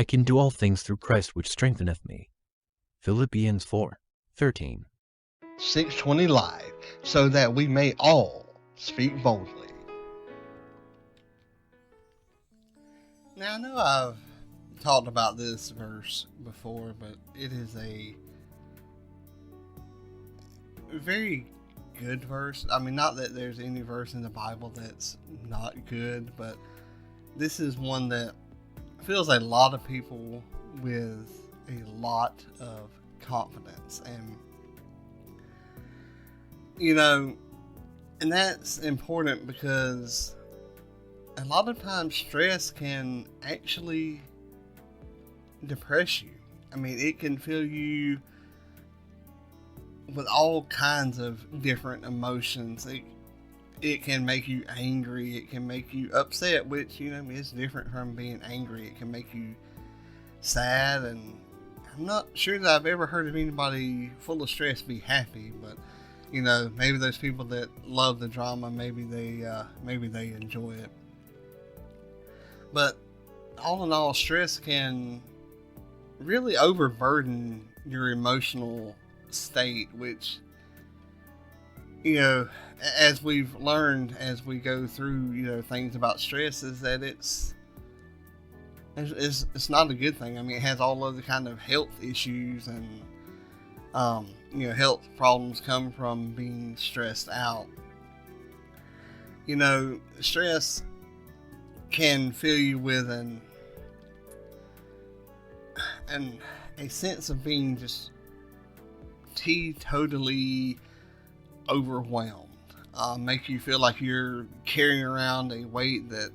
I can do all things through Christ which strengtheneth me. Philippians 4:13. 620 Live, so that we may all speak boldly. Now, I know I've talked about this verse before, but it is a very good verse. I mean, not that there's any verse in the Bible that's not good, but this is one that fills a lot of people with a lot of confidence. And, you know, and that's important because a lot of times stress can actually depress you. I mean, it can fill you with all kinds of different emotions. It can make you angry. It can make you upset, which, you know, is different from being angry. It can make you sad, and I'm not sure that I've ever heard of anybody full of stress be happy, but, you know, maybe those people that love the drama, maybe they enjoy it. But all in all, stress can really overburden your emotional state, which, you know, as we've learned as we go through, you know, things about stress, is that it's not a good thing. I mean, it has all other kind of health issues, and you know, health problems come from being stressed out. You know, stress can fill you with a sense of being just totally overwhelmed. Make you feel like you're carrying around a weight that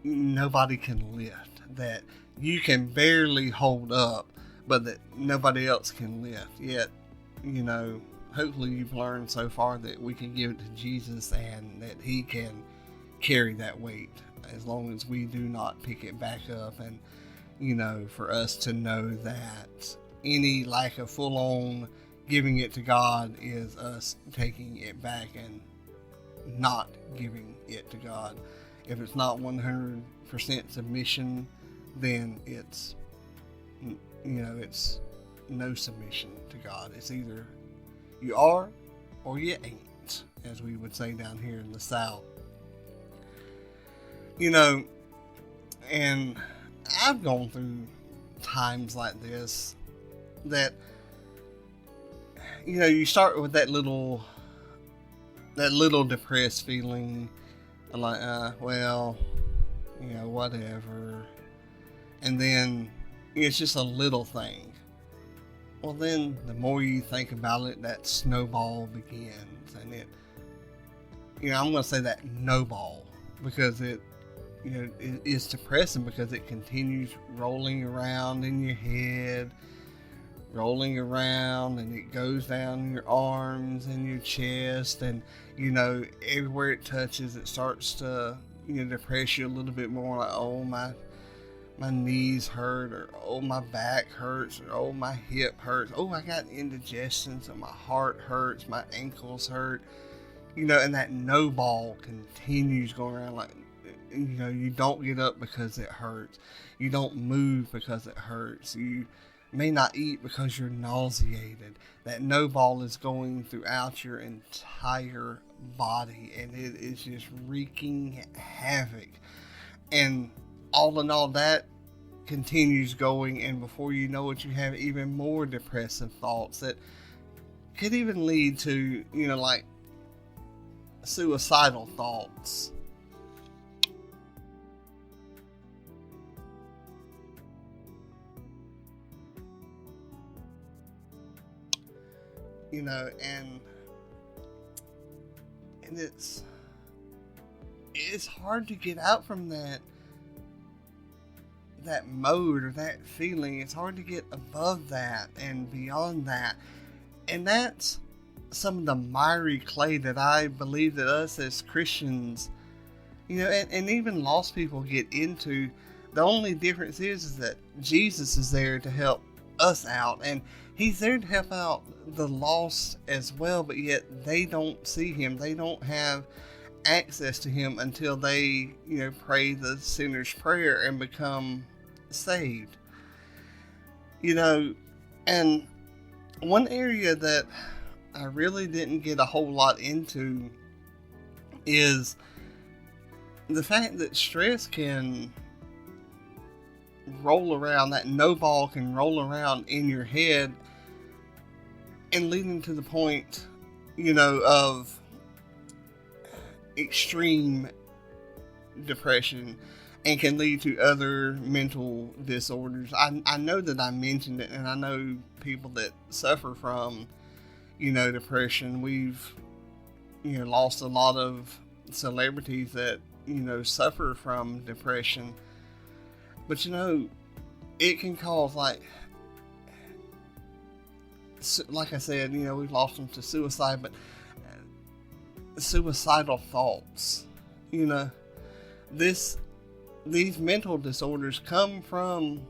nobody can lift, that you can barely hold up, but that nobody else can lift. Yet, you know, hopefully you've learned so far that we can give it to Jesus and that He can carry that weight as long as we do not pick it back up. And, you know, for us to know that any lack of full-on giving it to God is us taking it back and not giving it to God. If it's not 100% submission, then it's, you know, it's no submission to God. It's either you are or you ain't, as we would say down here in the South. You know, and I've gone through times like this that, you know, you start with that little depressed feeling, like, well, you know, whatever. And then it's just a little thing. Well, then the more you think about it, that snowball begins, and it, you know, I'm going to say that no ball, because it, you know, it is depressing because it continues rolling around in your head, rolling around, and it goes down your arms and your chest, and, you know, everywhere it touches, it starts to, you know, depress you a little bit more. Like, oh, my knees hurt, or oh, my back hurts, or oh, my hip hurts, oh, I got indigestion, so my heart hurts, my ankles hurt, you know. And that no ball continues going around. Like, you know, you don't get up because it hurts, you don't move because it hurts, you may not eat because you're nauseated. That no ball is going throughout your entire body, and it is just wreaking havoc. And all in all, that continues going, and before you know it, you have even more depressive thoughts that could even lead to, you know, like suicidal thoughts. You know, and it's hard to get out from that mode or that feeling. It's hard to get above that and beyond that. And that's some of the miry clay that I believe that us as Christians, you know, and even lost people get into. The only difference is that Jesus is there to help us out, and He's there to help out the lost as well, but yet they don't see Him. They don't have access to Him until they, you know, pray the sinner's prayer and become saved. You know, and one area that I really didn't get a whole lot into is the fact that stress can roll around, that no ball can roll around in your head and leading to the point, of extreme depression and can lead to other mental disorders. I know that I mentioned it, and I know people that suffer from, depression. We've, lost a lot of celebrities that, suffer from depression. But, it can cause, like I said, we've lost them to suicide, but suicidal thoughts, these mental disorders come from,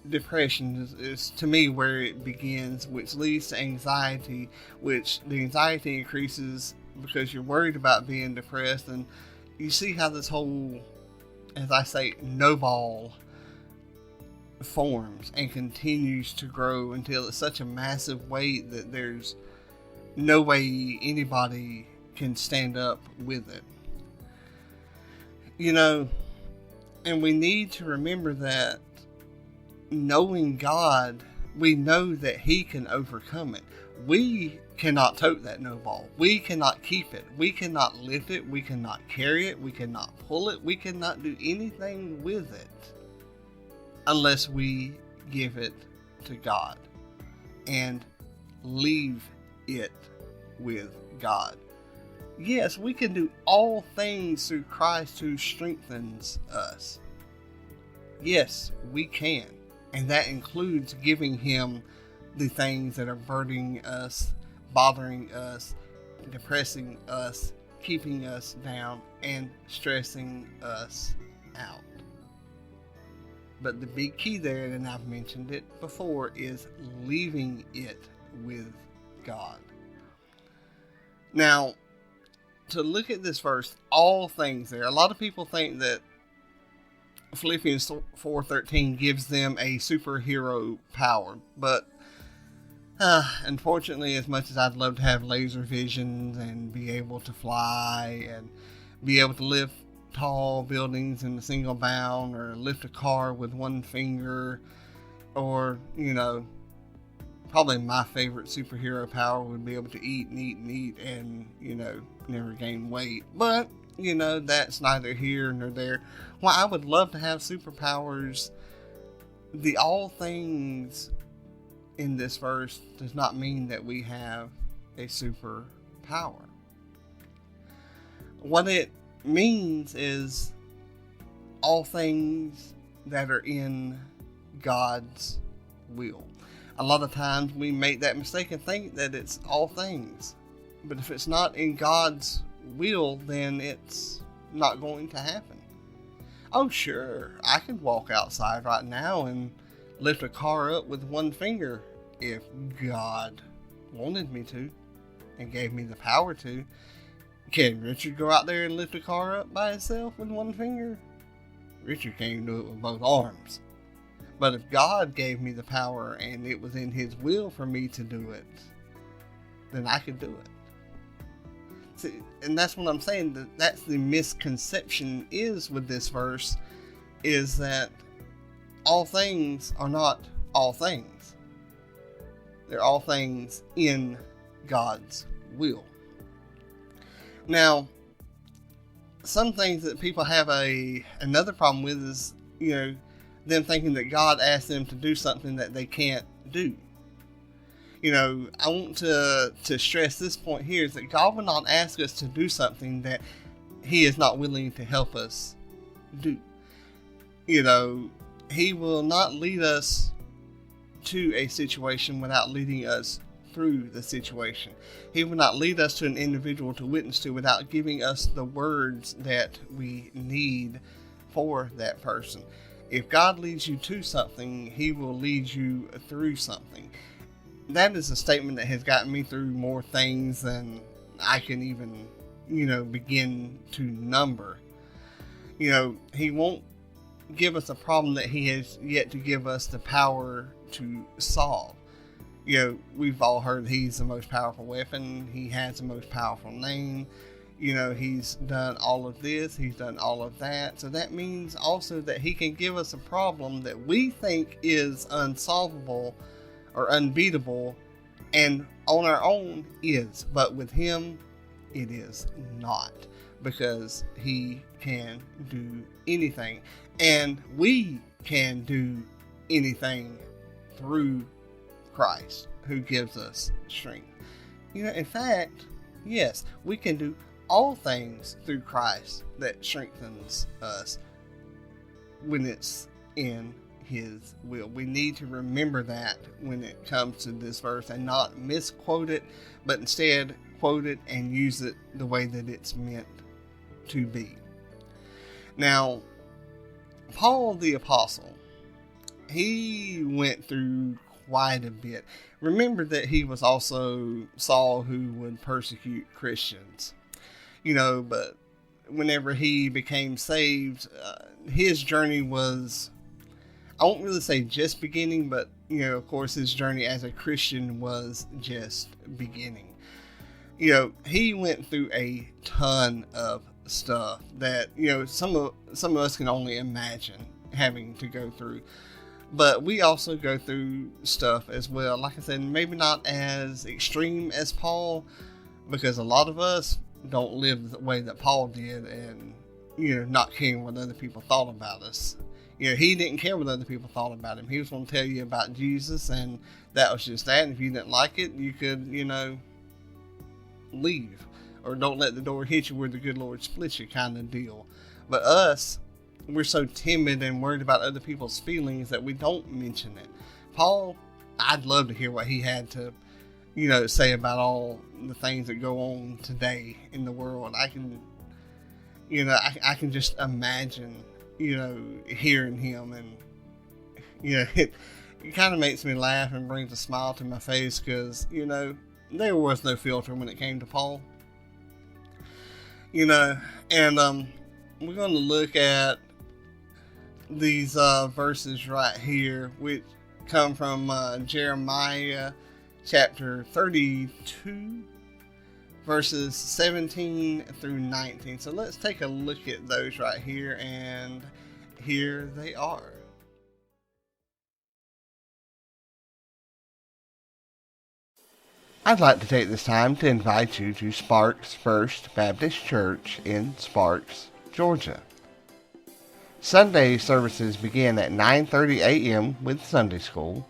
depression is to me where it begins, which leads to anxiety, which the anxiety increases because you're worried about being depressed. And you see how this whole, as I say, no ball forms and continues to grow until it's such a massive weight that there's no way anybody can stand up with it. And we need to remember that knowing God, we know that He can overcome it. We cannot tote that no ball. We cannot keep it. We cannot lift it. We cannot carry it. We cannot pull it. We cannot do anything with it unless we give it to God and leave it with God. Yes, we can do all things through Christ who strengthens us. Yes, we can. And that includes giving Him the things that are burdening us, bothering us, depressing us, keeping us down, and stressing us out. But the big key there, and I've mentioned it before, is leaving it with God. Now, to look at this verse, all things there. A lot of people think that Philippians 4:13 gives them a superhero power, but unfortunately, as much as I'd love to have laser visions and be able to fly and be able to lift tall buildings in a single bound, or lift a car with one finger, or, probably my favorite superhero power would be able to eat and eat and eat and, never gain weight. But, that's neither here nor there. Well, I would love to have superpowers. The all things in this verse does not mean that we have a superpower. What it means is all things that are in God's will. A lot of times we make that mistake and think that it's all things. But if it's not in God's will, then it's not going to happen. Oh, sure, I could walk outside right now and lift a car up with one finger if God wanted me to and gave me the power to. Can Richard go out there and lift a car up by himself with one finger? Richard can't do it with both arms. But if God gave me the power and it was in His will for me to do it, then I could do it. See, and that's what I'm saying. That's the misconception is with this verse, is that all things are not all things. They're all things in God's will. Now, some things that people have another problem with is, them thinking that God asked them to do something that they can't do. I want to stress this point here, is that God will not ask us to do something that He is not willing to help us do. He will not lead us to a situation without leading us through the situation. He will not lead us to an individual to witness to without giving us the words that we need for that person. If God leads you to something, He will lead you through something. That is a statement that has gotten me through more things than I can even, begin to number. He won't give us a problem that he has yet to give us the power to solve. You know, we've all heard he's the most powerful weapon. He has the most powerful name. You know, he's done all of this. He's done all of that. So that means also that he can give us a problem that we think is unsolvable or unbeatable, and on our own is. But with him, it is not, because he can do anything. And we can do anything through Christ, who gives us strength. You know, in fact, yes, we can do all things through Christ that strengthens us when it's in his will. We need to remember that when it comes to this verse, and not misquote it, but instead quote it and use it the way that it's meant to be. Now, Paul the Apostle, he went through quite a bit. Remember that he was also Saul, who would persecute Christians. You know, but whenever he became saved, his journey was, I won't really say just beginning, but, you know, of course, his journey as a Christian was just beginning. You know, he went through a ton of stuff that, you know, some of us can only imagine having to go through. But we also go through stuff as well. Like I said, maybe not as extreme as Paul, because a lot of us don't live the way that Paul did, and, you know, not caring what other people thought about us. You know, he didn't care what other people thought about him. He was going to tell you about Jesus, and that was just that. And if you didn't like it, you could, you know, leave, or don't let the door hit you where the good Lord splits you, kind of deal. But us, we're so timid and worried about other people's feelings that we don't mention it. Paul, I'd love to hear what he had to, you know, say about all the things that go on today in the world. I can, you know, I can just imagine, you know, hearing him, and, you know, it kind of makes me laugh and brings a smile to my face, because, you know, there was no filter when it came to Paul. You know, and we're going to look at these verses right here, which come from Jeremiah chapter 32, verses 17 through 19. So let's take a look at those right here, and here they are. I'd like to take this time to invite you to Sparks First Baptist Church in Sparks, Georgia. Sunday services begin at 9:30 a.m. with Sunday school,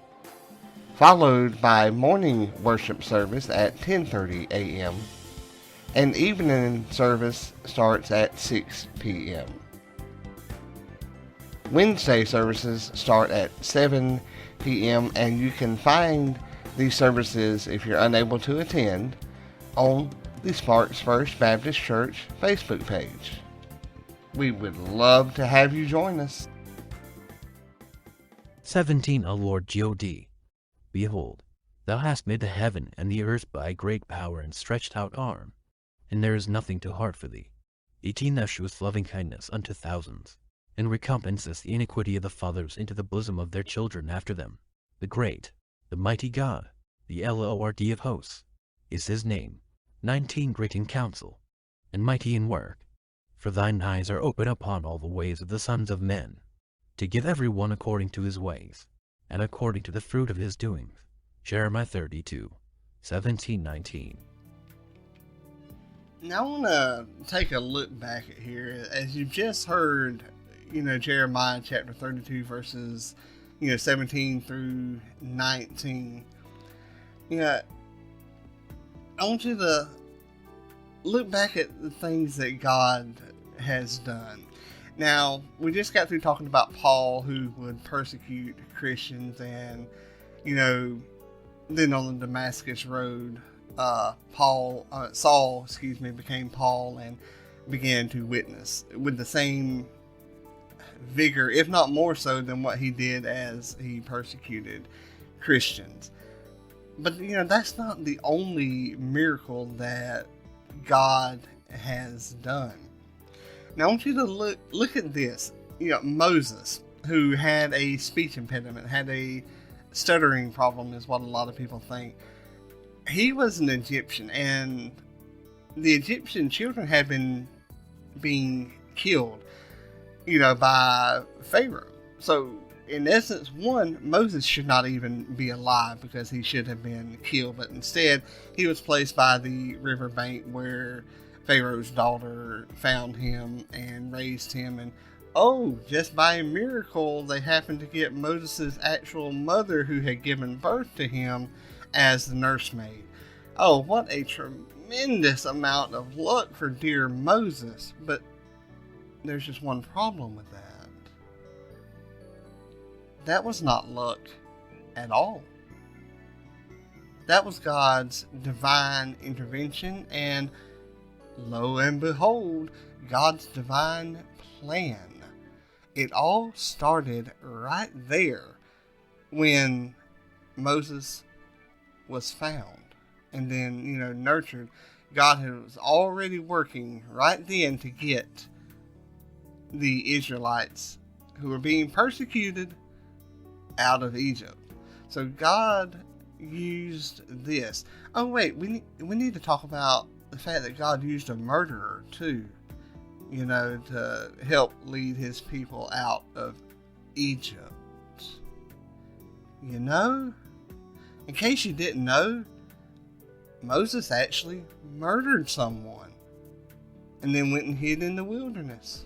followed by morning worship service at 10:30 a.m. and evening service starts at 6 p.m. Wednesday services start at 7 p.m. and you can find these services, if you're unable to attend, on the Sparks First Baptist Church Facebook page. We would love to have you join us. 17. O Lord God, behold, thou hast made the heaven and the earth by great power and stretched out arm, and there is nothing too hard for thee. 18. Thou shewest loving kindness unto thousands, and recompensest the iniquity of the fathers into the bosom of their children after them. The great, the mighty God, the Lord of hosts, is his name. 19. Great in counsel, and mighty in work. For thine eyes are open upon all the ways of the sons of men, to give every one according to his ways, and according to the fruit of his doings. Jeremiah 32, 17-19. Now I want to take a look back at here. As you've just heard, you know, Jeremiah chapter 32 verses, you know, 17 through 19. You know, I want you to look back at the things that God has done. Now, we just got through talking about Paul, who would persecute Christians, and, you know, then on the Damascus Road, Saul became Paul and began to witness with the same vigor, if not more so, than what he did as he persecuted Christians. But, you know, that's not the only miracle that God has done. Now I want you to look at this. Moses, who had a speech impediment, had a stuttering problem, is what a lot of people think. He was an Egyptian, and the Egyptian children had been being killed, by Pharaoh. So, in essence, Moses should not even be alive because he should have been killed. But instead, he was placed by the riverbank where Pharaoh's daughter found him and raised him. And just by a miracle, they happened to get Moses' actual mother, who had given birth to him, as the nursemaid. Oh, what a tremendous amount of luck for dear Moses. But there's just one problem with that. That was not luck at all. That was God's divine intervention, and lo and behold, God's divine plan. It all started right there when Moses was found and then, nurtured. God was already working right then to get the Israelites who were being persecuted out of Egypt. So God used this. Oh wait, we need to talk about the fact that God used a murderer too, to help lead his people out of Egypt. In case you didn't know, Moses actually murdered someone and then went and hid in the wilderness.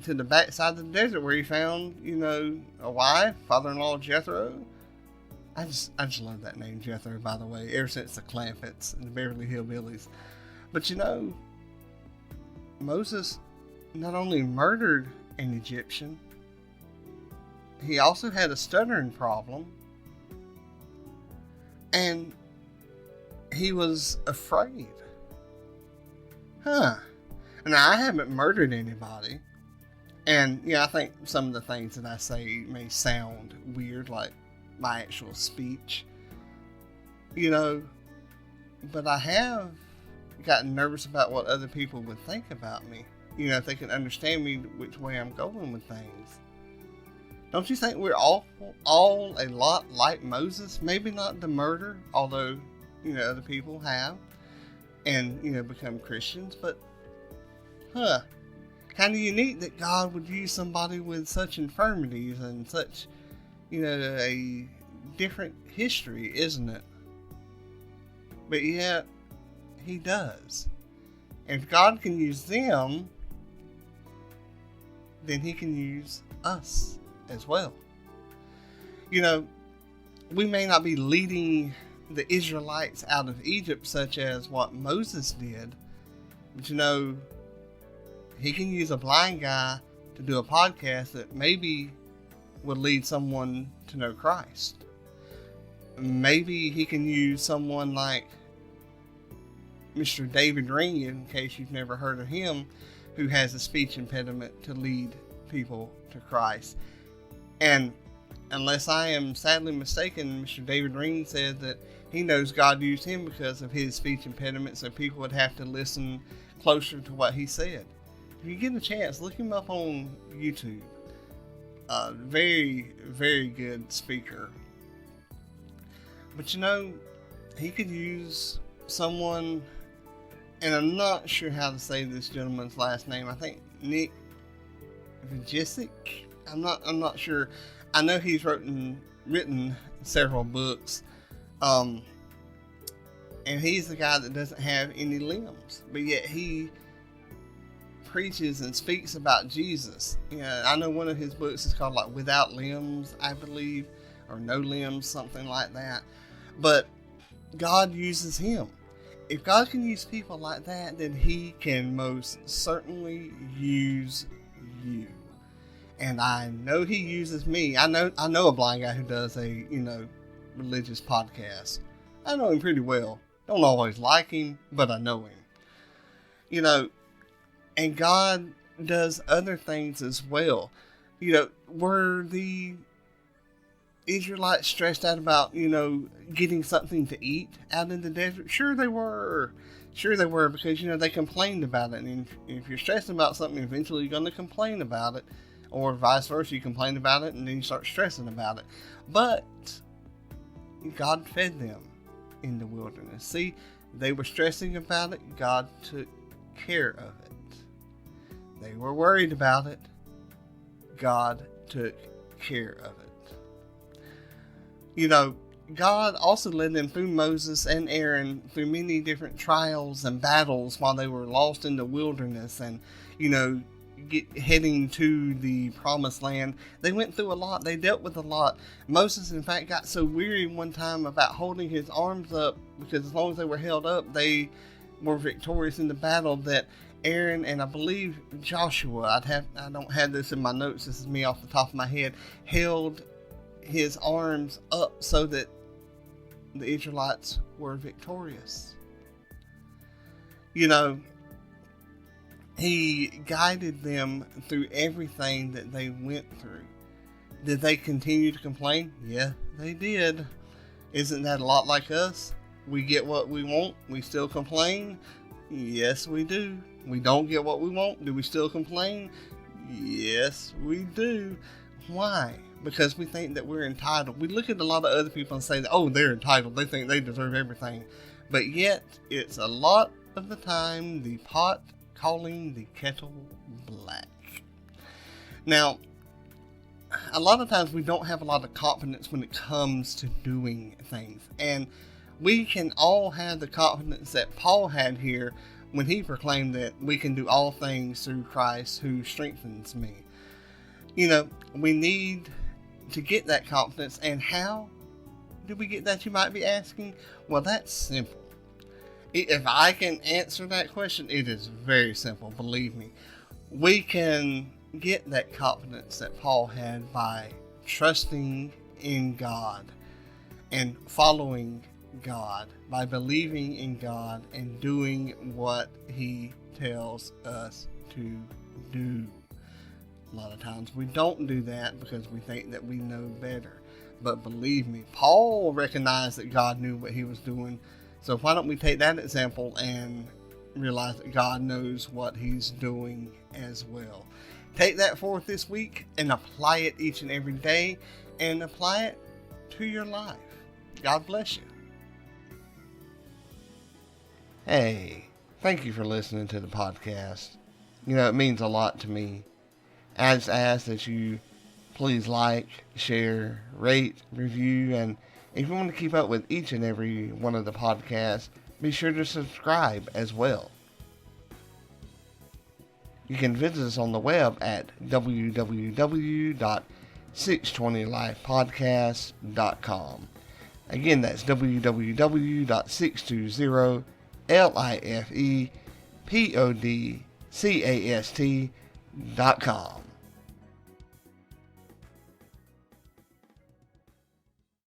To the backside of the desert where he found, a wife, father-in-law Jethro. I just love that name, Jethro, by the way, ever since the Clampetts and the Beverly Hillbillies. But Moses not only murdered an Egyptian, he also had a stuttering problem, and he was afraid. Now, I haven't murdered anybody, and I think some of the things that I say may sound weird, like my actual speech, but I have gotten nervous about what other people would think about me, if they can understand me, which way I'm going with things. Don't you think we're all a lot like Moses? Maybe not the murder, although, other people have, and, become Christians, but, kind of unique that God would use somebody with such infirmities and such, a different history, isn't it? But yet, he does. And if God can use them, then he can use us as well. We may not be leading the Israelites out of Egypt such as what Moses did, but he can use a blind guy to do a podcast that maybe would lead someone to know Christ. Maybe he can use someone like Mr. David Ring, in case you've never heard of him, who has a speech impediment, to lead people to Christ. And unless I am sadly mistaken, Mr. David Ring said that he knows God used him because of his speech impediment, so people would have to listen closer to what he said. If you get a chance, look him up on YouTube. Very, very good speaker. But he could use someone, and I'm not sure how to say this gentleman's last name. I think Nick Vujicic. I'm not sure. I know he's written several books. And he's the guy that doesn't have any limbs, but yet he preaches and speaks about Jesus. I know one of his books is called like Without Limbs, I believe, or No Limbs, something like that. But God uses him. If God can use people like that, then he can most certainly use you. And I know he uses me. I know a blind guy who does a, religious podcast. I know him pretty well. Don't always like him, but I know him. And God does other things as well. Were the Israelites stressed out about, getting something to eat out in the desert? Sure they were. Sure they were, because, they complained about it. And if you're stressing about something, eventually you're going to complain about it. Or vice versa, you complain about it and then you start stressing about it. But God fed them in the wilderness. See, they were stressing about it. God took care of it. They were worried about it. God took care of it. God also led them through Moses and Aaron through many different trials and battles while they were lost in the wilderness and, heading to the promised land. They went through a lot. They dealt with a lot. Moses, in fact, got so weary one time about holding his arms up, because as long as they were held up, they were victorious in the battle, that Aaron and I believe Joshua, I don't have this in my notes, this is me off the top of my head, held his arms up so that the Israelites were victorious. He guided them through everything that they went through. Did they continue to complain? Yeah, they did. Isn't that a lot like us? We get what we want, we still complain? Yes, we do. We don't get what we want, do we still complain? Yes, we do. Why? Because we think that we're entitled. We look at a lot of other people and say that, oh, they're entitled. They think they deserve everything. But yet, it's a lot of the time the pot calling the kettle black. Now, a lot of times we don't have a lot of confidence when it comes to doing things. And we can all have the confidence that Paul had here when he proclaimed that we can do all things through Christ who strengthens me. We need to get that confidence. And how do we get that, you might be asking? Well, that's simple. If I can answer that question, it is very simple, believe me. We can get that confidence that Paul had by trusting in God and following God, by believing in God and doing what He tells us to do. A lot of times we don't do that because we think that we know better. But believe me, Paul recognized that God knew what he was doing. So why don't we take that example and realize that God knows what He's doing as well. Take that forth this week and apply it each and every day, and apply it to your life. God bless you. Hey, thank you for listening to the podcast. It means a lot to me. I just ask that you please like, share, rate, review, and if you want to keep up with each and every one of the podcasts, be sure to subscribe as well. You can visit us on the web at www.620lifepodcast.com. Again, that's www.620lifepodcast.com.